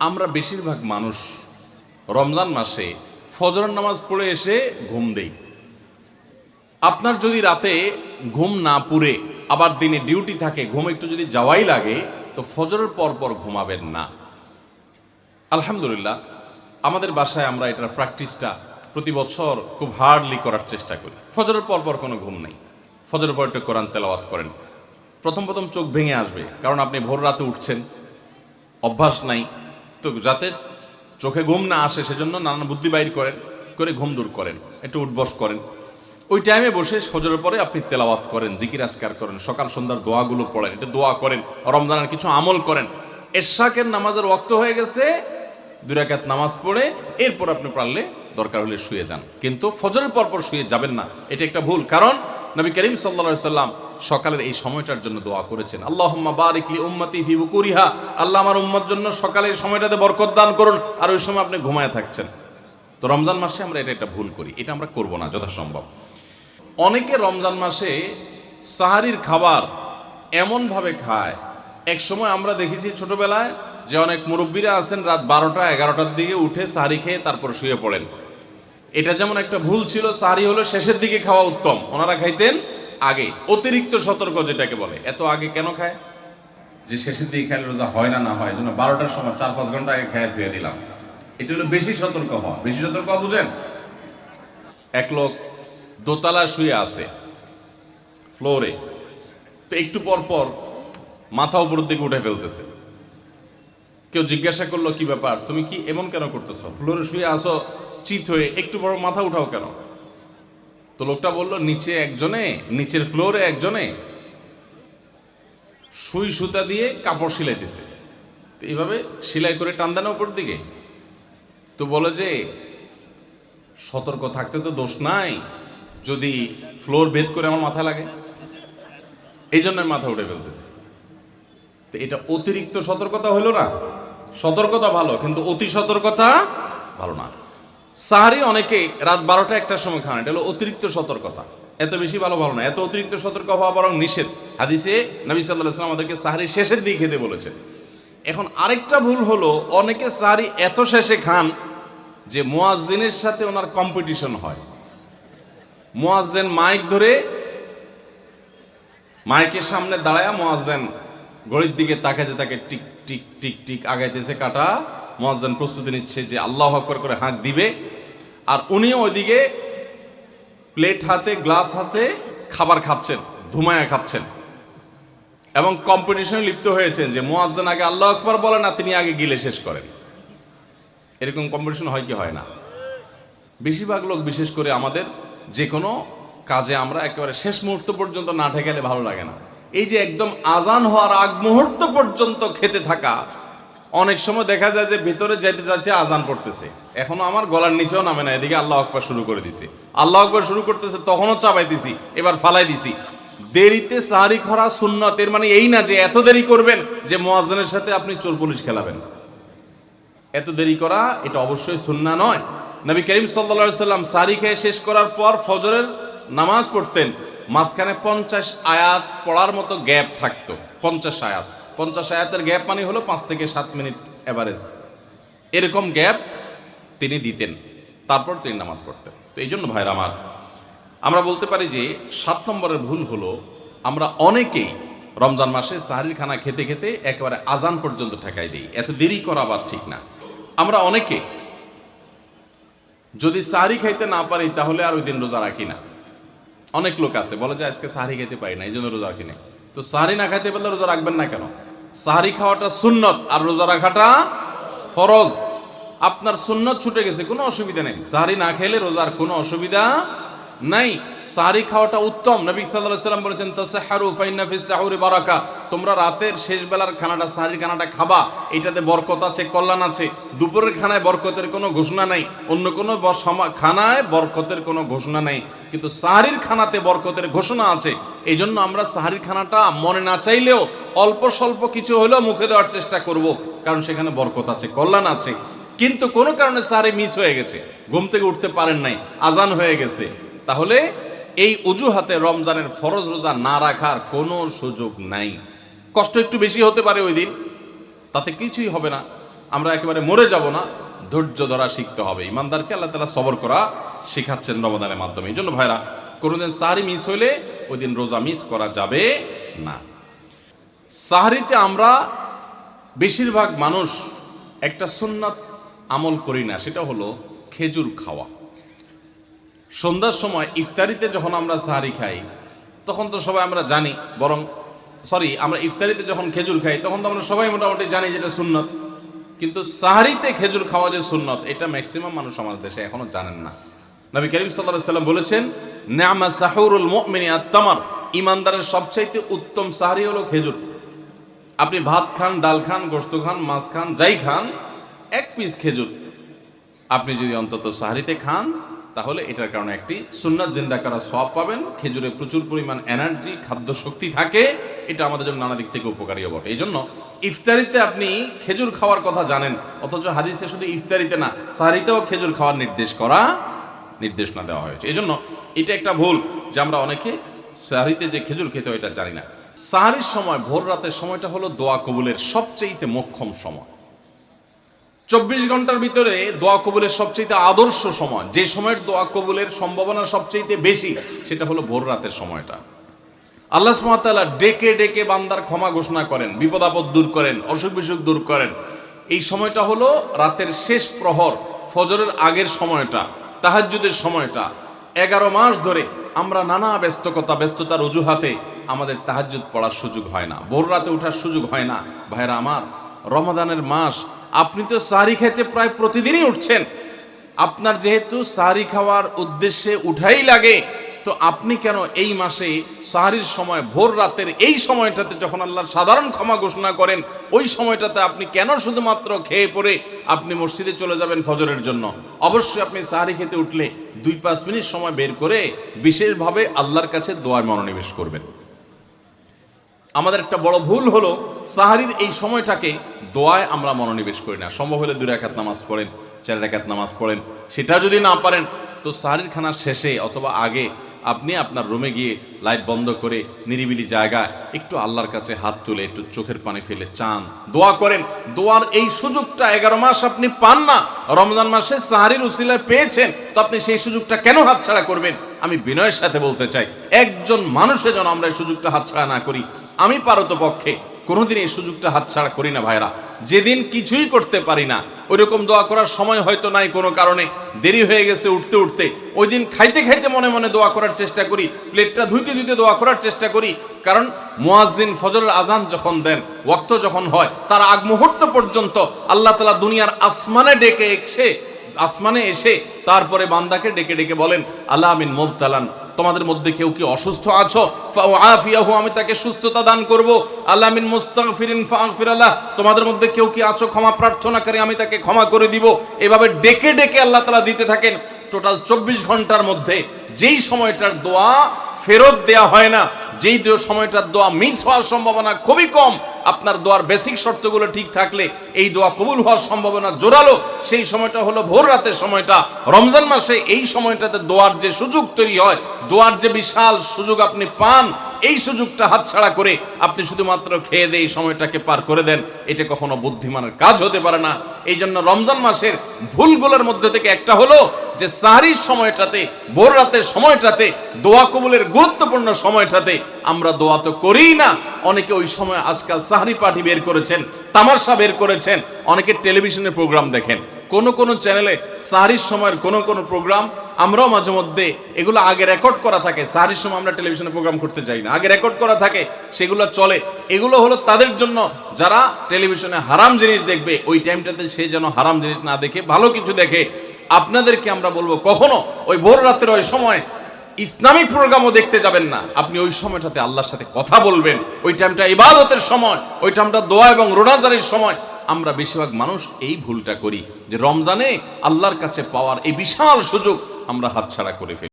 আমরা বেশিরভাগ মানুষ রমজান মাসে ফজরের নামাজ পড়ে এসে ঘুম দেই। আপনার যদি রাতে ঘুম না পুরে আবার দিনে ডিউটি থাকে, ঘুম একটু যদি যাওয়াই লাগে, তো ফজরের পর পর ঘুমাবেন না। আলহামদুলিল্লাহ, আমাদের বাসায় আমরা এটার প্র্যাকটিসটা প্রতি বছর খুব হার্ডলি করার চেষ্টা করি। ফজরের পর পর কোনো ঘুম নেই, ফজরের পর একটু কোরআন তেলাওয়াত করেন। প্রথম প্রথম চোখ ভেঙে আসবে, কারণ আপনি ভোর রাতে উঠছেন, অভ্যাস নাই। তো যাতে চোখে ঘুম না আসে সেজন্য নানান বুদ্ধি বাইর করেন, করে ঘুম দূর করেন, একটু উঠবস করেন। ওই টাইমে বসে ফজরের পরে আপনি তেলাওয়াত করেন, জিকির আজকার করেন, সকাল সন্ধ্যার দোয়াগুলো পড়েন, এটা দোয়া করেন, রমজানের কিছু আমল করেন। এশাকের নামাজের ওয়াক্ত হয়ে গেছে, 2 রাকাত নামাজ পড়ে এরপর আপনি পারলে দরকার হলে শুয়ে যান, কিন্তু ফজরের পরপর শুয়ে যাবেন না। এটা একটা ভুল, কারণ নবী করিম সাল্লাল্লাহু আলাইহি সাল্লাম সকালের এই সময়টার জন্য দোয়া করেছেন, আল্লাহুম্মা বারিক লি উম্মতি ফি বুকুরিহা, আল্লাহ আমার উম্মত জন্য সকালের সময়টাতে বরকত দান করুন। আর ওই সময় আপনি ঘুমায় থাকছেন। তো রমজান মাসে আমরা এটা একটা ভুল করি, এটা আমরা করব না যথাসম্ভব। অনেকে রমজান মাসে সাহারির খাবার এমনভাবে খায়, এক সময় আমরা দেখেছি ছোটবেলায় যে অনেক মুরব্বীরা আছেন রাত 12টা 11টার দিকে উঠে সাহারি খেয়ে তারপর শুয়ে পড়েন। এটা যেমন একটা ভুল ছিল, সাহারি হলো শেষের দিকে খাওয়া উত্তম, ওনারা খাইতেন আগে। অতিরিক্ত সতর্ক যেটাকে বলে, এত আগে কেন খায়? যে শেষের দিকে খাইলে রোজা হয় না হয়, জন্য 12টার সময় 4-5 ঘন্টা আগে খেয়ে ধুয়ে দিলাম। এটা হলো বেশি সতর্ক হওয়া। বেশি সতর্ক হওয়া বুঝেন? এক লোক দোতলা শুয়ে আছে ফ্লোরে, তো একটু পর পর মাথা উপরের দিকে উঠে ফেলতেছে। কেউ জিজ্ঞাসা করলো, কি ব্যাপার, তুমি কি এমন কেন করতেছো? ফ্লোরে শুয়ে আসো চিত হয়ে, একটু বড় মাথা উঠাও কেন? তো লোকটা বলল, নিচের ফ্লোরে একজনে সুই সুতা দিয়ে কাপড় সিলাইতেছে, তো এইভাবে সেলাই করে টান দেন উপর দিকে। তো বলে যে সতর্ক থাকতে তো দোষ নাই, যদি ফ্লোর ভেদ করে আমার মাথা লাগে, এই জন্য মাথা উঠে ফেলতেছে। তো এটা অতিরিক্ত সতর্কতা হলো না? সতর্কতা ভালো, কিন্তু অতি সতর্কতা ভালো না। সাহারি অনেকে রাত 12টা 1টার সময় খান, এটা হলো অতিরিক্ত সতর্কতা। এত বেশি ভালো না, এত অতিরিক্ত সতর্ক হওয়া বরং নিষেধ। হাদিসে নবী সাল্লাল্লাহু আলাইহি ওয়াসাল্লাম আমাদেরকে সাহারি শেষের দিকে খেতে বলেছেন। এখন আরেকটা ভুল হলো, অনেকে সাহারি এত শেষে খান যে মুয়াজ্জিনের সাথে ওনার কম্পিটিশন হয়। মুয়াজ্জিন মাইক ধরে, মাইকের সামনে দাঁড়ায় মুয়াজ্জিন ঘড়ির দিকে তাকাইতে থাকে, টিক টিক টিক টিক আগাইতেছে কাটা। মুয়াজ্জিন প্রস্তুতি নিচ্ছে যে আল্লাহু আকবার করে হাঁক দিবে, আর উনিও ওইদিকে প্লেট হাতে গ্লাস হাতে খাবার খাচ্ছেন, ধুমায়া খাচ্ছেন, এবং কম্পিটিশনে লিপ্ত হয়েছেন যে মুয়াজ্জিন আগে আল্লাহু আকবার বলে না, তিনি আগে গিলে শেষ করেন। এরকম কম্পিটিশন হয় কি হয় না? বেশিরভাগ লোক, বিশেষ করে আমাদের যে কোনো কাজে আমরা একেবারে শেষ মুহূর্ত পর্যন্ত না ঠেকালে ভালো লাগে না। এই যে একদম আজান হওয়ার আগ মুহূর্ত পর্যন্ত খেতে থাকা, অনেক সময় দেখা যায় যে ভিতরে যেতে যাচ্ছে আজান পড়তেছে, এখনো আমার গলার নিচেও নামে না, এদিকে আল্লাহু আকবার শুরু করে দিছি, আল্লাহু আকবার শুরু করতেছে, তখনও চাপাই দিছি, এবার ফালাই দিছি। দেরিতে সাহারি খাওয়া সুন্নাত, এর মানে এই না যে এত দেরি করবেন যে মুয়াজ্জিনের সাথে আপনি চোর পুলিশ খেলাবেন। এত দেরি করা এটা অবশ্যই সুন্নাহ নয়। নবী করিম সাল্লাল্লাহু আলাইহি সাল্লাম সাহারি খেয়ে শেষ করার পর ফজরের নামাজ পড়তেন, মাঝখানে 50 আয়াত পড়ার মতো গ্যাপ থাকতো। 50 আয়াতের গ্যাপ মানে হলো 5 থেকে 7 মিনিট এভারেজ, এরকম গ্যাপ তিনি দিতেন, তারপর তিনি নামাজ পড়তেন। তো এই জন্য ভাইরা আমার, আমরা বলতে পারি যে 7 নম্বরের ভুল হলো, আমরা অনেকেই রমজান মাসে সাহারির খানা খেতে খেতে একেবারে আজান পর্যন্ত ঠেকাই দিই। এত দেরি করা আবার ঠিক না। আমরা অনেকে যদি সাহারি খাইতে না পারি তাহলে আর ওই দিন রোজা রাখি না। অনেক লোক আছে বলে যে আজকে সাহারি খাইতে পারি না, এই জন্য রোজা রাখি না। তো সাহারি না খাইতে পারলে রোজা রাখবেন না কেন? সাহারি খাওয়াটা সুন্নত আর রোজা রাখাটা ফরজ। আপনার সুন্নত ছুটে গেছে, কোনো অসুবিধা নেই। সাহারি না খেলে রোজার কোনো অসুবিধা নাই, সাহারি খাওয়াটা উত্তম। নবী সাল্লাল্লাহু আলাইহি ওয়াসাল্লাম বলেছেন, তাসাহহারু ফাইন্না ফিস সাহুরি বারাকা, তোমরা রাতের শেষ বেলার খানাটা, সাহারির খানাটা খাবা, এটাতে বরকত আছে, কল্যাণ আছে। দুপুরের খানায় বরকতের কোনো ঘোষণা নাই, অন্য কোনো খানায় বরকতের কোনো ঘোষণা নাই, কিন্তু সাহারির খানাতে বরকতের ঘোষণা আছে। এই জন্য আমরা সাহারির খানাটা মনে না চাইলেও অল্প স্বল্প কিছু হলেও মুখে দেওয়ার চেষ্টা করব, কারণ সেখানে বরকত আছে, কল্যাণ আছে। কিন্তু কোনো কারণে সাহারি মিস হয়ে গেছে, ঘুম থেকে উঠতে পারেন নাই, আজান হয়ে গেছে, তাহলে এই অজুহাতে রমজানের ফরজ রোজা না রাখার কোনো সুযোগ নাই। কষ্ট একটু বেশি হতে পারে ওই দিন, তাতে কিছুই হবে না। আমরা একেবারে মরে যাব না, ধৈর্য ধরা শিখতে হবে। ইমানদারকে আল্লাহ তাআলা সবর করা শেখাচ্ছেন রমাদানের মাধ্যমে। এই জন্য ভাইরা, কোনোদিন সাহরি মিস হইলে ওই দিন রোজা মিস করা যাবে না। সাহরিতে আমরা বেশিরভাগ মানুষ একটা সুন্নাত আমল করি না, সেটা হলো খেজুর খাওয়া। সন্ধ্যার সময় ইফতারিতে যখন আমরা সাহরি খাই তখন তো সবাই আমরা জানি, আমরা ইফতারিতে যখন খেজুর খাই তখন তো আমরা সবাই মোটামুটি জানি যেটা সুন্নত। কিন্তু সাহরিতে খেজুর খাওয়া যে সুন্নত, এটা ম্যাক্সিমাম মানুষ আমাদের দেশে এখনো জানেন না। নবী করিম সাল্লাল্লাহু আলাইহি ওয়াসাল্লাম বলেছেন, নি'মা সাহুরুল মুমিনি আত-তামার, ইমানদারের সবচাইতে উত্তম সাহরি হলো খেজুর। আপনি ভাত খান, ডাল খান, গোশত খান, মাছ খান, যাই খান, এক পিস খেজুর আপনি যদি অন্তত সাহরিতে খান তাহলে এটার কারণে একটি সুন্নাত জিন্দা করা সওয়াব পাবেন। খেজুরে প্রচুর পরিমাণ এনার্জি, খাদ্য শক্তি থাকে, এটা আমাদের জন্য নানা দিক থেকে উপকারীও বটে। এই জন্য ইফতারিতে আপনি খেজুর খাওয়ার কথা জানেন, অথচ হাদিসে শুধু ইফতারিতে না, সাহরিতেও খেজুর খাওয়ার নির্দেশনা দেওয়া হয়েছে। এই জন্য এটা একটা ভুল যে আমরা অনেকে সাহরিতে যে খেজুর খেতে হয় এটা জানি না। সাহরির সময়, ভোর রাতের সময়টা হলো দোয়া কবুলের সবচেয়ে মোক্ষম সময়। 24 ঘন্টার ভিতরে দোয়া কবুলের সবচেয়ে আদর্শ সময়, যে সময়ের দোয়া কবুলের সম্ভাবনা সবচেয়ে বেশি, সেটা হলো ভোর রাতের সময়টা। আল্লাহ সুবহানাহু ওয়া তাআলা ডেকে ডেকে বান্দার ক্ষমা ঘোষণা করেন, বিপদ আপদ দূর করেন, অসুখ বিসুখ দূর করেন। এই সময়টা হলো রাতের শেষ প্রহর, ফজরের আগের সময়টা, তাহাজ্জুদের সময়টা। 11 মাস ধরে আমরা নানা ব্যস্ততার অজুহাতে আমাদের তাহাজ্জুদ পড়ার সুযোগ হয় না, ভোর রাতে ওঠার সুযোগ হয় না। ভাইরা আমার, রমাদানের মাস, আপনি তো সাহরি খেতে প্রায় প্রতিদিনই উঠছেন। আপনার যেহেতু সাহরি খাওয়ার উদ্দেশ্যে উঠাই লাগে, তো আপনি কেন এই মাসে সাহরির সময়, ভোর রাতের এই সময়টাতে যখন আল্লাহর সাধারণ ক্ষমা ঘোষণা করেন, ওই সময়টাতে আপনি কেন শুধুমাত্র খেয়ে পরে আপনি মসজিদে চলে যাবেন ফজরের জন্য? অবশ্যই আপনি সাহরি খেতে উঠলে 2-5 মিনিট সময় বের করে বিশেষভাবে আল্লাহর কাছে দোয়ায় মনোনিবেশ করবেন। আমাদের একটা বড় ভুল হলো সাহরির এই সময়টাকে দোয়ায় আমরা মনোনিবেশ করি না। সম্ভব হলে 2 রাকাত নামাজ পড়েন, 4 রাকাত নামাজ পড়েন। সেটা যদি না পারেন তো সাহরির খানার শেষে অথবা আগে আপনি আপনার রুমে গিয়ে লাইট বন্ধ করে নিরিবিলি জায়গায় একটু আল্লাহর কাছে হাত তুলে একটু চোখের পানি ফেলে চান, দোয়া করেন। দোয়ার এই সুযোগটা 11 মাস আপনি পান না, রমজান মাসে সাহরির উসিলায় পেয়েছেন, তো আপনি সেই সুযোগটা কেন হাতছাড়া করবেন? আমি বিনয়ের সাথে বলতে চাই, একজন মানুষের জন্য আমরা এই সুযোগটা হাতছাড়া না করি। আমি পারতপক্ষে কোনোদিন এই সুযোগটা হাতছাড়া করি না ভাইরা। যেদিন কিছুই করতে পারি না, ওই রকম দোয়া করার সময় হয়তো নাই, কোনো কারণে দেরি হয়ে গেছে উঠতে, ওই দিন খাইতে খাইতে মনে মনে দোয়া করার চেষ্টা করি, প্লেটটা ধুইতে দোয়া করার চেষ্টা করি। কারণ মুয়াজ্জিন ফজরের আজান যখন দেন, ওয়াক্ত যখন হয়, তার আগ মুহূর্ত পর্যন্ত আল্লাহ তাআলা দুনিয়ার আসমানে এসে তারপরে বান্দাকে ডেকে ডেকে বলেন, আল্লাহ মিন মুবতালান, তোমাদের মধ্যে কেউ কি অসুস্থ আছো, ফাআফিয়াহু, আমি তাকে সুস্থতা দান করব। আল্লাহ মিন মুস্তাগফিরিন ফাগফির লাহ, তোমাদের মধ্যে কেউ কি আছো ক্ষমা প্রার্থনাকারী, আমি তাকে ক্ষমা করে দিব। এভাবে ডেকে ডেকে আল্লাহ তাআলা দিতে থাকেন। টোটাল 24 ঘন্টার মধ্যে যেই সময়টার দোয়া ফেরত দেয়া হয় না, যেই সময়টার দোয়া মিস হওয়ার সম্ভাবনা খুবই কম, আপনার দোয়ার বেসিক শর্তগুলো ঠিক থাকলে এই দোয়া কবুল হওয়ার সম্ভাবনা জোরালো, সেই সময়টা হলো ভোর রাতের সময়টা। রমজান মাসে এই সময়টাতে দোয়ার যে সুযোগ তৈরি হয়, দোয়ার যে বিশাল সুযোগ আপনি পান, এই সুযোগটা হাতছাড়া করে আপনি শুধুমাত্র খেয়ে দিয়ে এই সময়টাকে পার করে দেন, এটা কখনো বুদ্ধিমানের কাজ হতে পারে না। এই জন্য রমজান মাসের ভুলগুলোর মধ্যে থেকে একটা হলো যে সাহরির সময়টাতে, ভোর রাতের সময়টাতে, দোয়া কবুলের গুরুত্বপূর্ণ সময়টাতে আমরা দোয়া তো করিই না। অনেকে ওই সময় আজকাল সাহরি পার্টি বের করেছেন, তামাশা বের করেছেন, অনেকে টেলিভিশনের প্রোগ্রাম দেখেন। কোন চ্যানেলে সাহরির সময়ের কোন প্রোগ্রাম আমরাও মাঝে মধ্যে এগুলো আগে রেকর্ড করা থাকে। সাহরির সময় আমরা টেলিভিশনে প্রোগ্রাম করতে চাই না, আগে রেকর্ড করা থাকে, সেগুলো চলে। এগুলো হলো তাদের জন্য যারা টেলিভিশনে হারাম জিনিস দেখবে, ওই টাইমটাতে সে যেন হারাম জিনিস না দেখে ভালো কিছু দেখে। আপনাদেরকে আমরা বলবো, কখনো ওই ভোর রাতের ওই সময় ইসলামিক প্রোগ্রামও দেখতে যাবেন না। আপনি ওই সময়টাতে আল্লাহর সাথে কথা বলবেন, ওই টাইমটা ইবাদতের সময়, ওই টাইমটা দোয়া এবং রোনাজারির সময়। আমরা বেশিরভাগ মানুষ এই ভুলটা করি যে রমজানে আল্লাহর কাছে পাওয়ার এই বিশাল সুযোগ আমরা হাতছাড়া করে ফেলি।